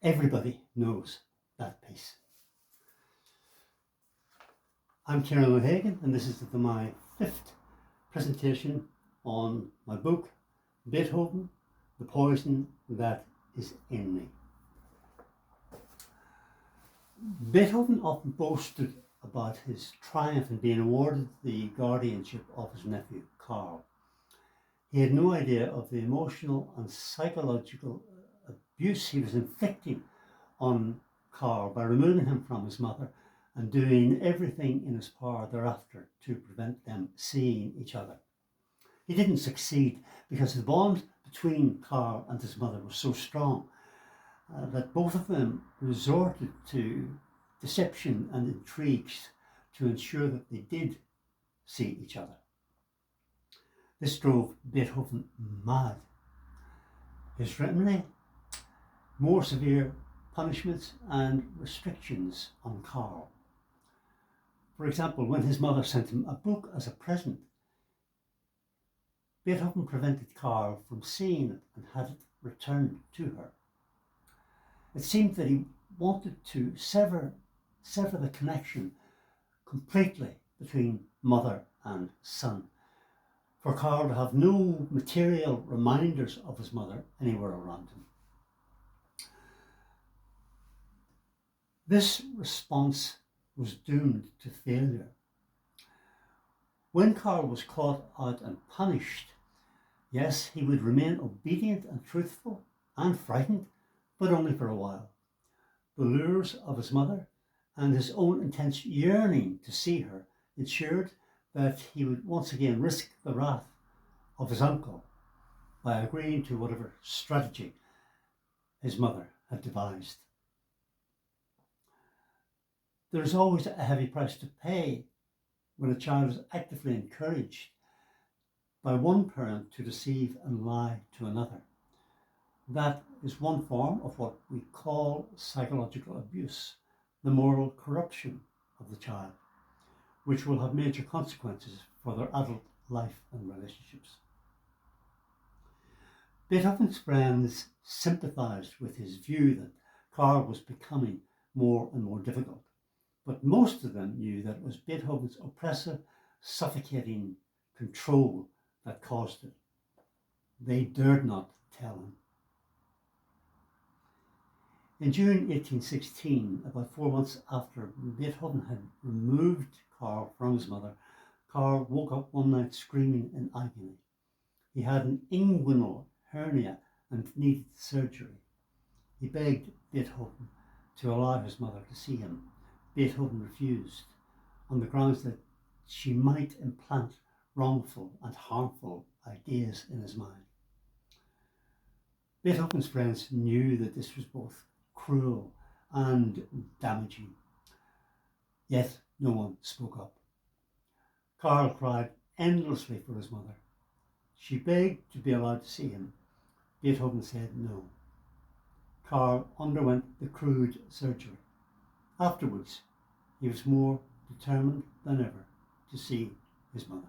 Everybody knows that piece. I'm Kieran O'Hagan, and this is my 5th presentation on my book, Beethoven, The Poison That Is in Me. Beethoven often boasted about his triumph in being awarded the guardianship of his nephew, Karl. He had no idea of the emotional and psychological abuse he was inflicting on Karl by removing him from his mother and doing everything in his power thereafter to prevent them seeing each other. He didn't succeed because the bond between Karl and his mother was so strong that both of them resorted to deception and intrigues to ensure that they did see each other. This drove Beethoven mad. His remedy? More severe punishments and restrictions on Karl. For example, when his mother sent him a book as a present, Beethoven prevented Karl from seeing it and had it returned to her. It seemed that he wanted to sever the connection completely between mother and son, for Karl to have no material reminders of his mother anywhere around him. This response was doomed to failure. When Karl was caught out and punished, yes, he would remain obedient and truthful and frightened, but only for a while. The lures of his mother and his own intense yearning to see her ensured that he would once again risk the wrath of his uncle by agreeing to whatever strategy his mother had devised. There is always a heavy price to pay when a child is actively encouraged by one parent to deceive and lie to another. That is one form of what we call psychological abuse, the moral corruption of the child, which will have major consequences for their adult life and relationships. Beethoven's friends sympathized with his view that Karl was becoming more and more difficult, but most of them knew that it was Beethoven's oppressive, suffocating control that caused it. They dared not tell him. In June 1816, about 4 months after Beethoven had removed Karl from his mother, Karl woke up one night screaming in agony. He had an inguinal hernia and needed surgery. He begged Beethoven to allow his mother to see him. Beethoven refused on the grounds that she might implant wrongful and harmful ideas in his mind. Beethoven's friends knew that this was both cruel and damaging, yet no one spoke up. Karl cried endlessly for his mother. She begged to be allowed to see him. Beethoven said no. Karl underwent the crude surgery. Afterwards, he was more determined than ever to see his mother.